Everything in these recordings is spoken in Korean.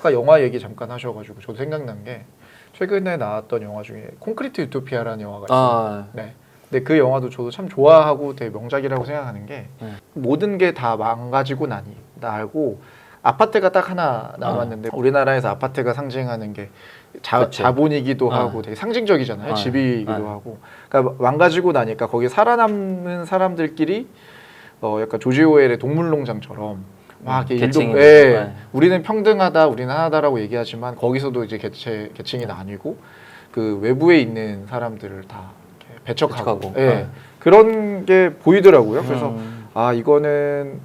아까 영화 얘기 잠깐 하셔가지고 저도 생각난 게 최근에 나왔던 영화 중에 콘크리트 유토피아라는 영화가 있어요. 네. 근데 그 영화도 저도 참 좋아하고 되게 명작이라고 생각하는 게 모든 게 다 망가지고 나고 아파트가 딱 하나 남았는데 우리나라에서 아파트가 상징하는 게 자본이기도 하고 되게 상징적이잖아요. 집이기도 하고. 그러니까 망가지고 나니까 거기 살아남는 사람들끼리 약간 조지 오웰의 동물농장처럼 막 우리는 평등하다, 우리는 하나다라고 얘기하지만 거기서도 이제 계층이 나뉘고 그 외부에 있는 사람들을 다 배척하고. 그런 게 보이더라고요. 그래서 이거는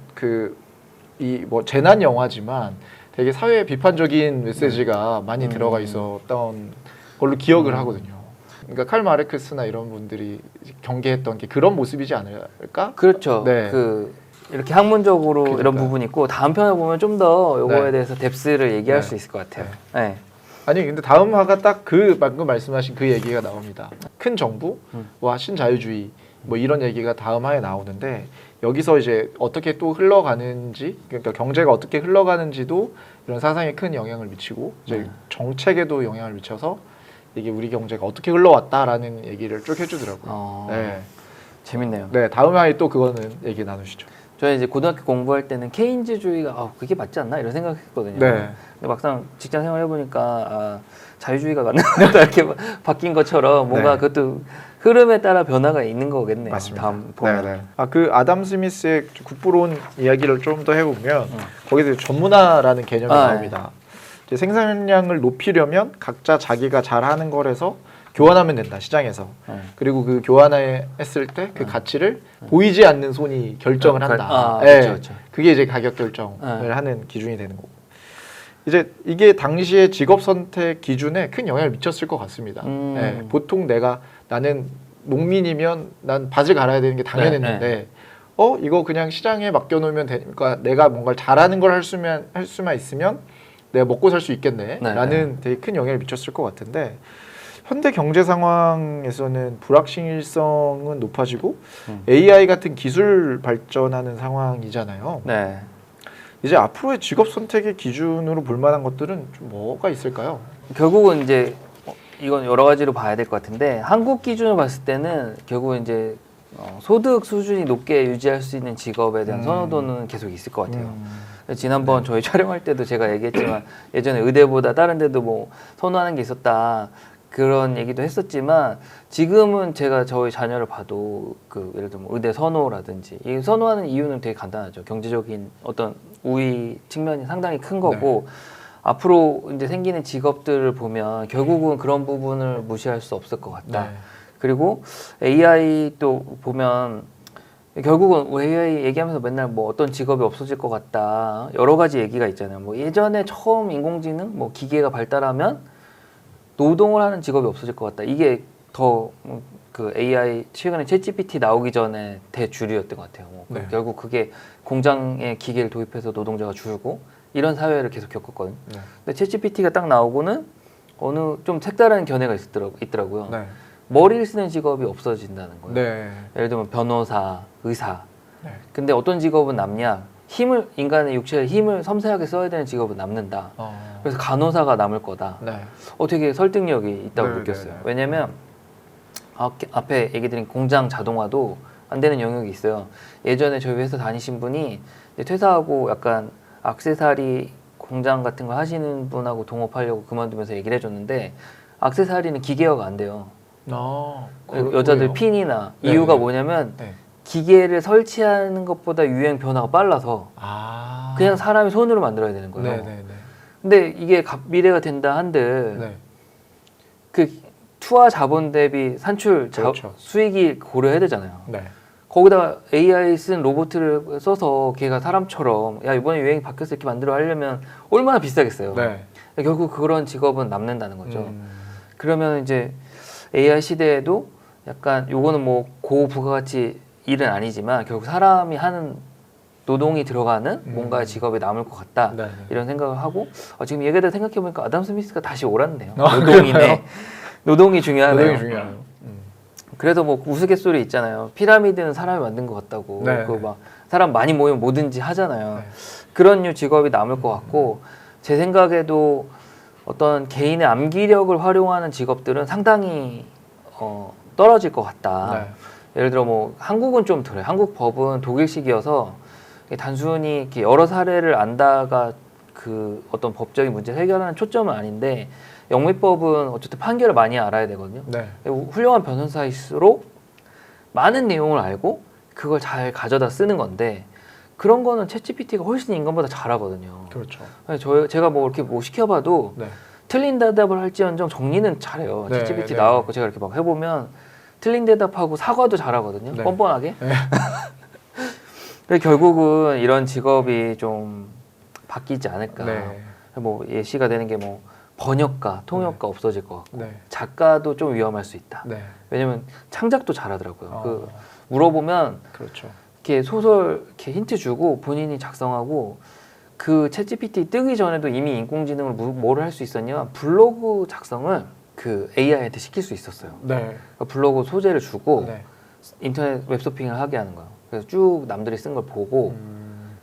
뭐 재난 영화지만 되게 사회 비판적인 메시지가 많이 들어가 있었던 걸로 기억을 하거든요. 그러니까 칼 마르크스나 이런 분들이 경계했던 게 그런 모습이지 않을까? 그렇죠. 이렇게 학문적으로 이런 부분이 있고 다음 편에 보면 좀 더 요거에 대해서 뎁스를 얘기할 수 있을 것 같아요. 아니 근데 다음 화가 딱 방금 말씀하신 그 얘기가 나옵니다. 큰 정부와 신자유주의 뭐 이런 얘기가 다음 화에 나오는데 여기서 이제 어떻게 또 흘러가는지, 그러니까 경제가 어떻게 흘러가는지도 이런 사상에 큰 영향을 미치고 이제 정책에도 영향을 미쳐서 이게 우리 경제가 어떻게 흘러왔다라는 얘기를 쭉 해주더라고요. 재밌네요. 네, 다음 화에 또 그거는 얘기 나누시죠. 저희 이제 고등학교 공부할 때는 케인즈주의가 그게 맞지 않나 이런 생각했거든요. 근데 막상 직장 생활 해보니까 자유주의가 맞는 거다 이렇게 바뀐 것처럼 뭔가 그것도 흐름에 따라 변화가 있는 거겠네요. 맞습니다. 다음 보면. 그 아담 스미스의 국부론 이야기를 좀 더 해보면 거기서 전문화라는 개념이 나옵니다. 이제 생산량을 높이려면 각자 자기가 잘하는 거에서 교환하면 된다, 시장에서. 그리고 그 교환했을 때 그 가치를 보이지 않는 손이 결정을 한다. 그렇죠. 그게 이제 가격 결정을 하는 기준이 되는 거고. 이제 이게 당시의 직업 선택 기준에 큰 영향을 미쳤을 것 같습니다. 보통 나는 농민이면 난 밭을 갈아야 되는 게 당연했는데 이거 그냥 시장에 맡겨놓으면 되니까 내가 뭔가를 잘하는 걸 할 수만 있으면 내가 먹고 살 수 있겠네 라는 되게 큰 영향을 미쳤을 것 같은데 현대 경제 상황에서는 불확실성은 높아지고 AI 같은 기술 발전하는 상황이잖아요. 이제 앞으로의 직업 선택의 기준으로 볼 만한 것들은 좀 뭐가 있을까요? 결국은 이제 이건 여러 가지로 봐야 될 것 같은데 한국 기준으로 봤을 때는 결국 이제 소득 수준이 높게 유지할 수 있는 직업에 대한 선호도는 계속 있을 것 같아요. 지난번 저희 촬영할 때도 제가 얘기했지만 예전에 의대보다 다른 데도 뭐 선호하는 게 있었다 그런 얘기도 했었지만 지금은 제가 저희 자녀를 봐도 예를 들면 의대 선호라든지 이 선호하는 이유는 되게 간단하죠. 경제적인 어떤 우위 측면이 상당히 큰 거고 앞으로 이제 생기는 직업들을 보면 결국은 그런 부분을 무시할 수 없을 것 같다. 그리고 AI 또 보면 결국은 AI 얘기하면서 맨날 뭐 어떤 직업이 없어질 것 같다. 여러 가지 얘기가 있잖아요. 뭐 예전에 처음 인공지능, 뭐 기계가 발달하면 노동을 하는 직업이 없어질 것 같다. 이게 더 AI 최근에 챗GPT 나오기 전에 대주류였던 것 같아요. 결국 그게 공장에 기계를 도입해서 노동자가 줄고 이런 사회를 계속 겪었거든요. 근데 챗GPT가 딱 나오고는 어느 좀 색다른 견해가 있더라고요. 머리를 쓰는 직업이 없어진다는 거예요. 예를 들면 변호사, 의사. 근데 어떤 직업은 남냐? 인간의 육체의 힘을 섬세하게 써야 되는 직업은 남는다. 그래서 간호사가 남을 거다. 되게 설득력이 있다고 느꼈어요. 왜냐면 앞에 얘기 드린 공장 자동화도 안 되는 영역이 있어요. 예전에 저희 회사 다니신 분이 퇴사하고 약간 액세서리 공장 같은 거 하시는 분하고 동업하려고 그만두면서 얘기를 해줬는데 액세서리는 기계화가 안 돼요. 여자들 핀이나 이유가 뭐냐면 기계를 설치하는 것보다 유행 변화가 빨라서 그냥 사람이 손으로 만들어야 되는 거예요. 근데 이게 미래가 된다 한들 그 투하 자본 대비 산출 수익이 고려해야 되잖아요. 거기다 AI 쓴 로봇을 써서 걔가 사람처럼 야 이번에 유행이 바뀌어서 이렇게 만들어 하려면 얼마나 비싸겠어요. 결국 그런 직업은 남는다는 거죠. 그러면 이제 AI 시대에도 약간 요거는 뭐 고부가가치 일은 아니지만 결국 사람이 하는 노동이 들어가는 뭔가 직업이 남을 것 같다 이런 생각을 하고 지금 얘기하다 생각해보니까 아담 스미스가 다시 옳았네요. 노동이네. 노동이 중요하네요. 그래서 뭐 우스갯소리 있잖아요. 피라미드는 사람이 만든 것 같다고. 그 막 사람 많이 모이면 뭐든지 하잖아요. 그런 류 직업이 남을 것 같고 제 생각에도 어떤 개인의 암기력을 활용하는 직업들은 상당히 떨어질 것 같다. 네. 예를 들어 뭐 한국은 좀 덜해요. 한국 법은 독일식이어서 단순히 이렇게 여러 사례를 안다가 그 어떤 법적인 문제를 해결하는 초점은 아닌데 영미법은 어쨌든 판결을 많이 알아야 되거든요. 네. 훌륭한 변호사일수록 많은 내용을 알고 그걸 잘 가져다 쓰는 건데 그런 거는 챗GPT가 훨씬 인간보다 잘하거든요. 그렇죠. 제가 뭐 이렇게 뭐 시켜봐도 네. 틀린 대답을 할지언정 정리는 잘해요. 네, 챗GPT 네. 나와갖고 제가 이렇게 막 해보면 틀린 대답하고 사과도 잘하거든요. 네. 뻔뻔하게. 네. 그래서 결국은 이런 직업이 좀 바뀌지 않을까. 네. 뭐 예시가 되는 게 뭐 번역가, 통역가 없어질 것 같고 네. 작가도 좀 위험할 수 있다. 네. 왜냐면 창작도 잘하더라고요. 그 어, 물어보면 그렇죠. 이렇게 소설 이렇게 힌트 주고 본인이 작성하고 그 챗GPT 뜨기 전에도 이미 인공지능으로 뭐를 할 수 있었냐? 블로그 작성을 그 AI한테 시킬 수 있었어요. 네. 그러니까 블로그 소재를 주고 네. 인터넷 웹서핑을 하게 하는 거예요. 그래서 쭉 남들이 쓴 걸 보고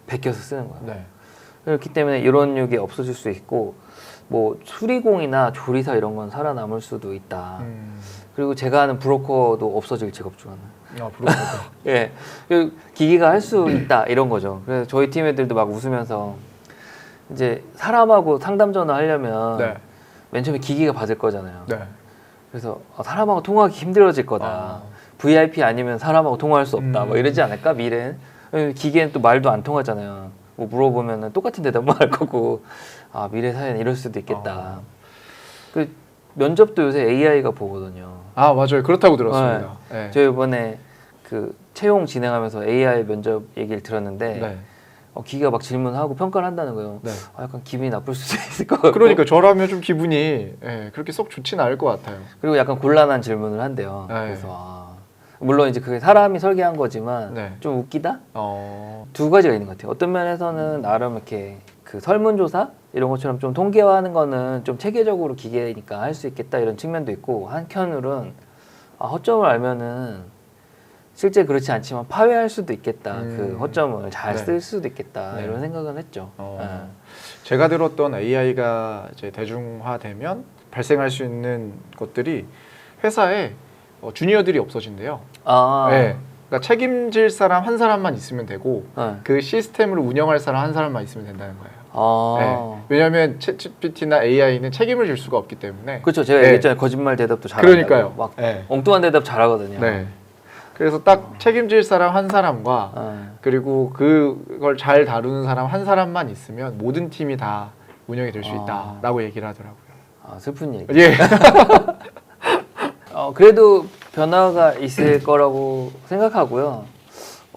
베껴서 쓰는 거예요. 네. 그렇기 때문에 이런 육이 없어질 수 있고 뭐 수리공이나 조리사 이런 건 살아남을 수도 있다. 그리고 제가 아는 브로커도 없어질 직업 중 하나. 아, 브로커. 예, 그 기기가 할 수 있다 이런 거죠. 그래서 저희 팀 애들도 막 웃으면서 이제 사람하고 상담 전화 하려면 네. 맨 처음에 기기가 받을 거잖아요. 네. 그래서 사람하고 통화하기 힘들어질 거다. 아. VIP 아니면 사람하고 통화할 수 없다. 뭐 음. 이러지 않을까 미래는? 기계는 또 말도 안 통하잖아요. 뭐 물어보면 똑같은 대답만 할 거고 미래 사회는 이럴 수도 있겠다. 그 면접도 요새 AI가 보거든요. 아, 맞아요. 그렇다고 들었습니다. 네. 저 이번에 그 채용 진행하면서 AI 면접 얘기를 들었는데 네. 기계가 막 질문하고 평가를 한다는 거예요. 네. 약간 기분이 나쁠 수도 있을 것 같고. 그러니까 저라면 좀 기분이 그렇게 썩 좋지는 않을 것 같아요. 그리고 약간 곤란한 질문을 한대요. 네. 그래서 물론 이제 그게 사람이 설계한 거지만 네. 좀 웃기다? 어. 두 가지가 있는 것 같아요. 어떤 면에서는 나름 이렇게 그 설문조사 이런 것처럼 좀 통계화하는 거는 좀 체계적으로 기계니까 할 수 있겠다 이런 측면도 있고 한켠으로는 허점을 알면은 실제 그렇지 않지만 파괴할 수도 있겠다. 그 허점을 잘 네. 쓸 수도 있겠다. 네. 이런 생각은 했죠. 제가 들었던 AI가 이제 대중화되면 발생할 수 있는 것들이 회사에 주니어들이 없어진대요. 네. 그러니까 책임질 사람 한 사람만 있으면 되고 그 시스템을 운영할 사람 한 사람만 있으면 된다는 거예요. 네. 왜냐하면 챗GPT나 AI는 책임을 질 수가 없기 때문에. 그렇죠. 제가 네. 얘기했잖아요. 거짓말 대답도 잘한다고. 그러니까요. 막 네. 엉뚱한 대답 잘하거든요. 네. 그래서 딱 책임질 사람 한 사람과 그리고 그걸 잘 다루는 사람 한 사람만 있으면 모든 팀이 다 운영이 될 수 있다라고 얘기를 하더라고요. 슬픈 얘기. 예. 그래도 변화가 있을 거라고 생각하고요.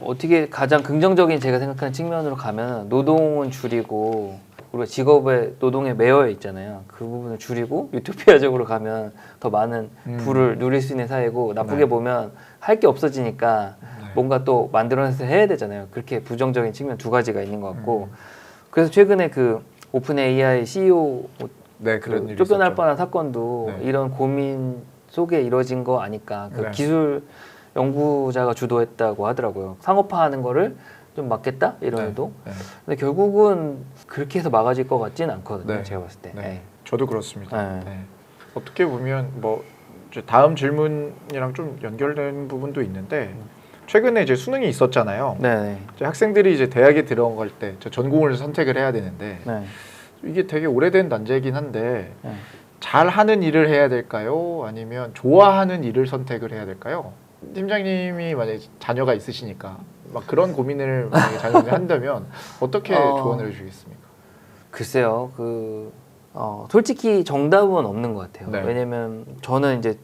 어떻게 가장 긍정적인 제가 생각하는 측면으로 가면 노동은 줄이고 우리가 직업의 노동에 매여 있잖아요. 그 부분을 줄이고 유토피아적으로 가면 더 많은 부를 누릴 수 있는 사회고 나쁘게 네. 보면 할 게 없어지니까 뭔가 또 만들어내서 해야 되잖아요. 그렇게 부정적인 측면 두 가지가 있는 것 같고 그래서 최근에 그 오픈 AI CEO 네, 그런 일이 쫓겨날 있었죠. 뻔한 사건도 네. 이런 고민 속에 이루어진 거 아닐까. 그 네. 기술 연구자가 주도했다고 하더라고요. 상업화하는 거를 좀 막겠다 이런 도 네. 근데 결국은 그렇게 해서 막아질 것 같지는 않거든요. 네. 제가 봤을 때. 네. 저도 그렇습니다. 네. 네. 어떻게 보면 뭐 이제 다음 질문이랑 좀 연결된 부분도 있는데 최근에 이제 수능이 있었잖아요. 네. 이제 학생들이 이제 대학에 들어갈 때 전공을 선택을 해야 되는데 네. 이게 되게 오래된 난제이긴 한데 네. 잘하는 일을 해야 될까요? 아니면 좋아하는 일을 선택을 해야 될까요? 팀장님이 만약에 자녀가 있으시니까 막 그런 고민을 만약에 자녀분이 한다면 어떻게 조언을 해주시겠습니까? 글쎄요. 솔직히 정답은 없는 것 같아요. 네. 왜냐면 저는 이제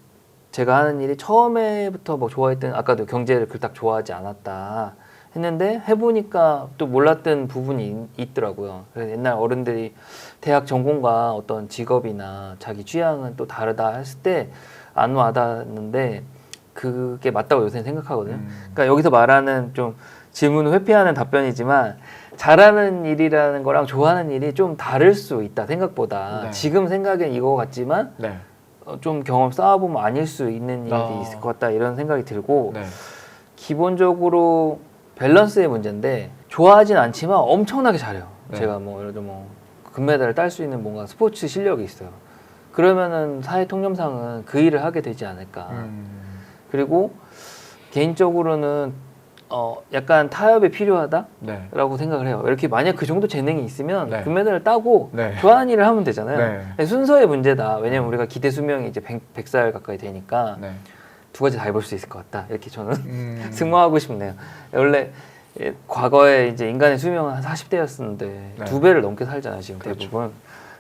제가 하는 일이 처음에부터 뭐 좋아했던 아까도 경제를 그닥 좋아하지 않았다 했는데 해보니까 또 몰랐던 부분이 있더라고요. 그래서 옛날 어른들이 대학 전공과 어떤 직업이나 자기 취향은 또 다르다 했을 때 안 와닿는데 그게 맞다고 요새 생각하거든요. 그러니까 여기서 말하는 좀 질문을 회피하는 답변이지만 잘하는 일이라는 거랑 좋아하는 일이 좀 다를 수 있다 생각보다. 네. 지금 생각엔 이거 같지만 네. 좀 경험 쌓아보면 아닐 수 있는 일이 있을 것 같다 이런 생각이 들고 네. 기본적으로 밸런스의 문제인데 좋아하진 않지만 엄청나게 잘해요. 네. 제가 뭐 예를 들어 금메달을 딸 수 있는 뭔가 스포츠 실력이 있어요. 그러면은 사회통념상은 그 일을 하게 되지 않을까. 그리고 개인적으로는 약간 타협이 필요하다라고 네. 생각을 해요. 이렇게 만약 그 정도 재능이 있으면 네. 금메달을 따고 네. 좋아하는 일을 하면 되잖아요. 네. 순서의 문제다. 왜냐면 우리가 기대 수명이 이제 100살 가까이 되니까 네. 두 가지 다 해볼 수 있을 것 같다. 이렇게 저는 승마하고 싶네요. 원래 과거에 이제 인간의 수명은 한 40대였었는데 네. 2배를 넘게 살잖아요. 지금 그렇죠. 대부분.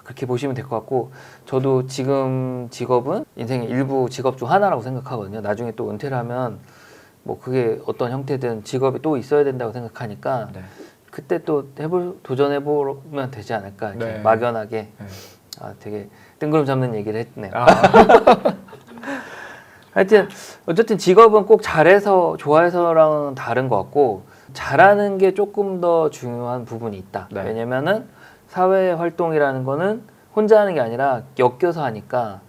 그렇게 보시면 될 것 같고 저도 지금 직업은 인생의 일부 직업 중 하나라고 생각하거든요. 나중에 또 은퇴를 하면 뭐 그게 어떤 형태든 직업이 또 있어야 된다고 생각하니까 네. 그때 또 도전해보면 되지 않을까 이렇게 네. 막연하게 네. 되게 뜬구름 잡는 얘기를 했네요. 하여튼 어쨌든 직업은 꼭 잘해서 좋아해서랑은 다른 것 같고 잘하는 게 조금 더 중요한 부분이 있다. 네. 왜냐면은 사회 활동이라는 거는 혼자 하는 게 아니라 엮여서 하니까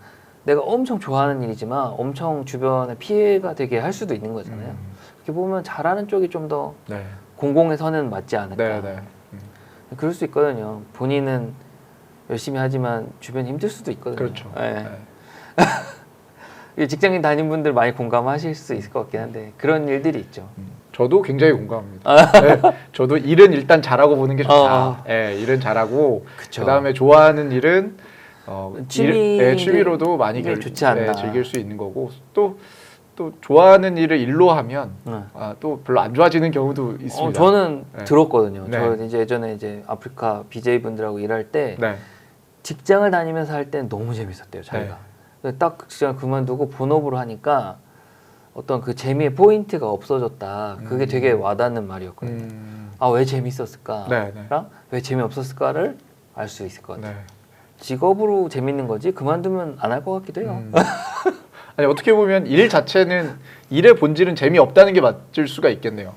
내가 엄청 좋아하는 일이지만 엄청 주변에 피해가 되게 할 수도 있는 거잖아요. 이렇게 보면 잘하는 쪽이 좀 더 네. 공공의 선은 맞지 않을까. 네. 네. 그럴 수 있거든요. 본인은 열심히 하지만 주변이 힘들 수도 있거든요. 그렇죠. 네. 네. 직장인 다닌 분들 많이 공감하실 수 있을 것 같긴 한데 그런 일들이 있죠. 저도 굉장히 공감합니다. 네, 저도 일은 일단 잘하고 보는 게 좋다. 네, 일은 잘하고 그쵸. 그다음에 좋아하는 일은 취미로도 많이 좋지 않나. 즐길 수 있는 거고 또 좋아하는 일을 일로 하면 또 별로 안 좋아지는 경우도 있습니다. 저는 네. 들었거든요. 네. 저 이제 예전에 이제 아프리카 BJ 분들하고 일할 때 네. 직장을 다니면서 할 때는 너무 재밌었대요. 자기가. 근데 딱 직장 그만두고 본업으로 하니까 어떤 그 재미의 포인트가 없어졌다. 그게 되게 와닿는 말이었거든요. 왜 재밌었을까랑 네, 왜 재미없었을까를 알 수 있을 것 같아요. 네. 직업으로 재밌는 거지 그만두면 안 할 것 같기도 해요. 아니 어떻게 보면 일 자체는 일의 본질은 재미없다는 게 맞을 수가 있겠네요.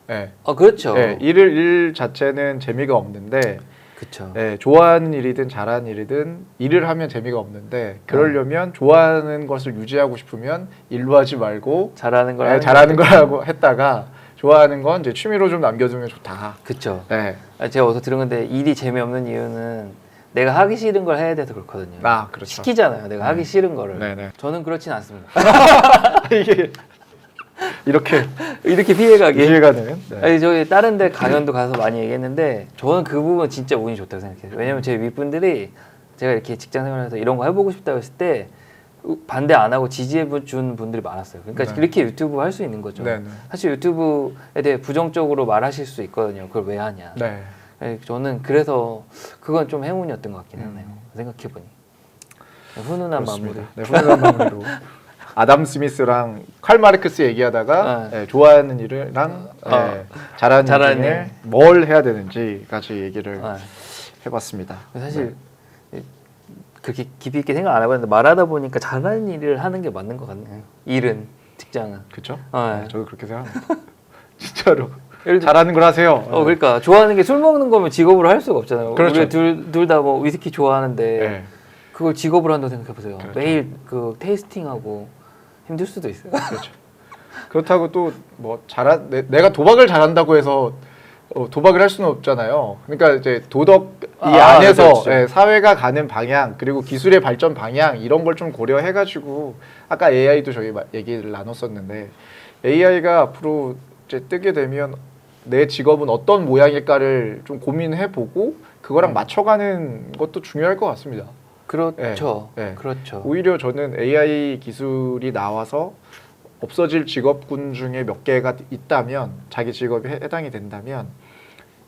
네. 그렇죠. 네, 일 자체는 재미가 없는데 그렇죠. 네, 좋아하는 일이든 잘하는 일이든 일을 하면 재미가 없는데 그러려면 좋아하는 것을 유지하고 싶으면 일로 하지 말고 잘하는 걸 잘하는 걸 하고 했다가 좋아하는 건 이제 취미로 좀 남겨두면 좋다. 그렇죠. 네. 제가 어디서 들은 건데 일이 재미없는 이유는 내가 하기 싫은 걸 해야 돼서 그렇거든요. 그렇죠. 시키잖아요. 내가 하기 싫은 거를. 네네. 저는 그렇진 않습니다. 이게 이렇게 피해가기. 이해가는. 네. 아니, 저희 다른 데 강연도 가서 많이 얘기했는데 저는 그 부분 진짜 운이 좋다고 생각해요. 왜냐면 제 윗분들이 제가 이렇게 직장 생활에서 이런 거 해보고 싶다고 했을 때 반대 안 하고 지지해 준 분들이 많았어요. 그러니까 이렇게 유튜브 할 수 있는 거죠. 네네. 사실 유튜브에 대해 부정적으로 말하실 수 있거든요. 그걸 왜 하냐. 네. 저는 그래서 그건 좀 행운이었던 것 같긴 하네요. 생각해보니. 훈훈한 마무리. 네, 훈훈한 마무리로. 아담 스미스랑 칼 마르크스 얘기하다가 좋아하는 일이랑 잘하는 일 중에 뭘 해야 되는지까지 얘기를 해봤습니다. 사실 그렇게 깊이 있게 생각 안 해봤는데 말하다 보니까 잘하는 일을 하는 게 맞는 것 같네요. 일은, 직장은. 그렇죠? 네. 저도 그렇게 생각합니다. 진짜로. 잘하는 걸 하세요. 그러니까 좋아하는 게 술 먹는 거면 직업으로 할 수가 없잖아요. 그렇죠. 우리 둘 다 뭐 위스키 좋아하는데 그걸 직업으로 한다고 생각해보세요. 그렇죠. 매일 그 테이스팅하고 힘들 수도 있어요. 그렇죠. 그렇다고 또 뭐 내가 도박을 잘한다고 해서 도박을 할 수는 없잖아요. 그러니까 이제 도덕 안에서 그렇죠. 사회가 가는 방향 그리고 기술의 발전 방향 이런 걸 좀 고려해가지고 아까 AI도 저희 얘기를 나눴었는데 AI가 앞으로 이제 뜨게 되면 내 직업은 어떤 모양일까를 좀 고민해보고 그거랑 맞춰가는 것도 중요할 것 같습니다. 그렇죠. 네. 그렇죠. 오히려 저는 AI 기술이 나와서 없어질 직업군 중에 몇 개가 있다면 자기 직업이 해당이 된다면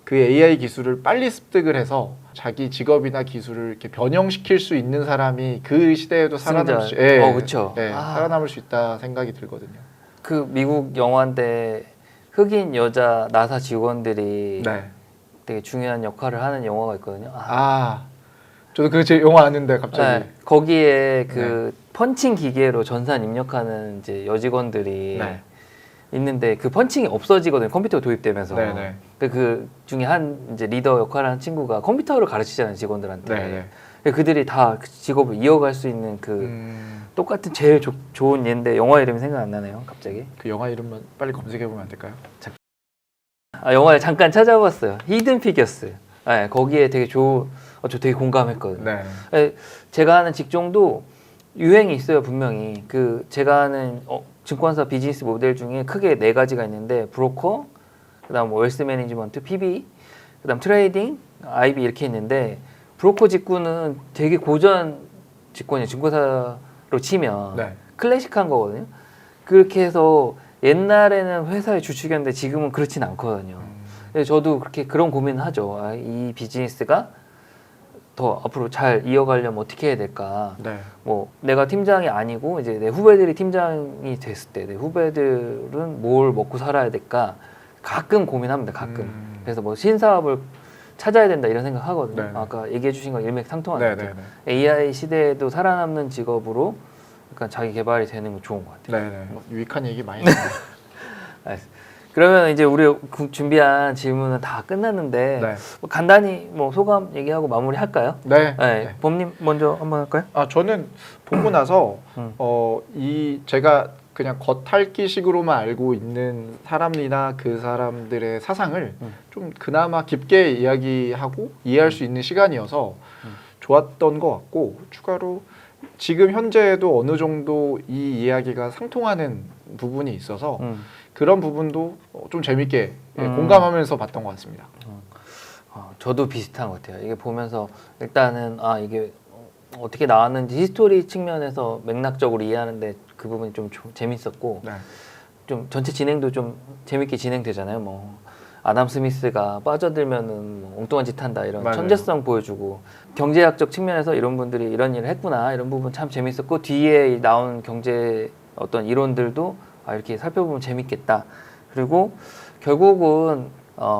그 AI 기술을 빨리 습득을 해서 자기 직업이나 기술을 이렇게 변형시킬 수 있는 사람이 그 시대에도 살아남을 수, 그렇죠. 살아남을 수 있다 생각이 들거든요. 그 미국 영화인데 흑인 여자 나사 직원들이 되게 중요한 역할을 하는 영화가 있거든요. 저도 그 제 영화 아는데 갑자기 거기에 그 펀칭 기계로 전산 입력하는 이제 여직원들이 있는데 그 펀칭이 없어지거든요. 컴퓨터가 도입되면서. 그 중에 한 이제 리더 역할을 하는 친구가 컴퓨터를 가르치잖아요, 직원들한테. 그들이 다 그 직업을 이어갈 수 있는 그 똑같은 제일 좋은 예인데 영화 이름이 생각 안 나네요, 갑자기. 그 영화 이름만 빨리 검색해 보면 안 될까요? 영화를 잠깐 찾아봤어요. 히든 피겨스. 거기에 되게 저 되게 공감했거든요. 네. 제가 하는 직종도 유행이 있어요, 분명히. 그 제가 하는 증권사 비즈니스 모델 중에 크게 4가지가 있는데 브로커, 그다음 뭐 웰스 매니지먼트, PB, 그다음 트레이딩, IB 이렇게 있는데 브로커 직군은 되게 고전 직군이에요. 증권사로 치면 네. 클래식한 거거든요. 그렇게 해서 옛날에는 회사의 주축이었는데 지금은 그렇진 않거든요. 근데 저도 그렇게 그런 고민을 하죠. 이 비즈니스가 더 앞으로 잘 이어가려면 어떻게 해야 될까? 네. 뭐 내가 팀장이 아니고 이제 내 후배들이 팀장이 됐을 때 내 후배들은 뭘 먹고 살아야 될까? 가끔 고민합니다. 가끔. 그래서 뭐 신사업을 찾아야 된다 이런 생각 하거든요. 네네. 아까 얘기해 주신 거 일맥상통한 것 같아요. 네네네. AI 시대에도 살아남는 직업으로 약간 자기 개발이 되는 거 좋은 것 같아요. 네네. 유익한 얘기 많이 나와요. 알겠습니다. 그러면 이제 우리 준비한 질문은 다 끝났는데 네. 뭐 간단히 뭐 소감 얘기하고 마무리 할까요? 네. 네. 범님 먼저 한번 할까요? 저는 보고 나서 음. 제가 그냥 겉핥기식으로만 알고 있는 사람이나 그 사람들의 사상을 좀 그나마 깊게 이야기하고 이해할 수 있는 시간이어서 좋았던 것 같고, 추가로 지금 현재에도 어느 정도 이 이야기가 상통하는 부분이 있어서 그런 부분도 좀 재밌게 공감하면서 봤던 것 같습니다. 저도 비슷한 것 같아요. 이게 보면서 일단은 이게 어떻게 나왔는지 히스토리 측면에서 맥락적으로 이해하는데 그 부분이 좀 재밌었고, 네. 좀 전체 진행도 좀 재밌게 진행되잖아요. 뭐 아담 스미스가 빠져들면은 뭐 엉뚱한 짓 한다 이런 맞아요. 천재성 보여주고, 경제학적 측면에서 이런 분들이 이런 일을 했구나 이런 부분 참 재밌었고, 뒤에 나온 경제 어떤 이론들도 이렇게 살펴보면 재밌겠다. 그리고 결국은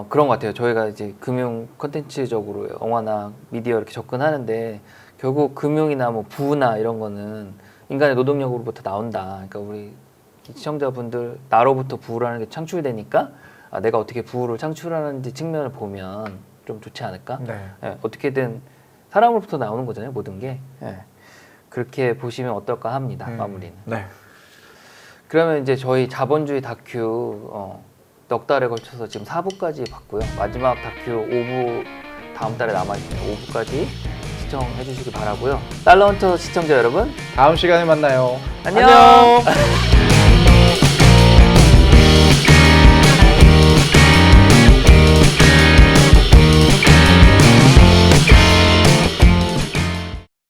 그런 것 같아요. 저희가 이제 금융 콘텐츠적으로 영화나 미디어 이렇게 접근하는데 결국 금융이나 뭐 부나 이런 거는 인간의 노동력으로부터 나온다. 그러니까 우리 시청자분들 나로부터 부라는 게 창출되니까 내가 어떻게 부를 창출하는지 측면을 보면 좀 좋지 않을까? 네. 예, 어떻게든 사람으로부터 나오는 거잖아요, 모든 게. 예. 그렇게 보시면 어떨까 합니다. 마무리는. 네. 그러면 이제 저희 자본주의 다큐 넉 달에 걸쳐서 지금 4부까지 봤고요. 마지막 다큐 5부 다음 달에 남아있으니 5부까지 시청해 주시기 바라고요. 달러헌터 시청자 여러분, 다음 시간에 만나요. 안녕.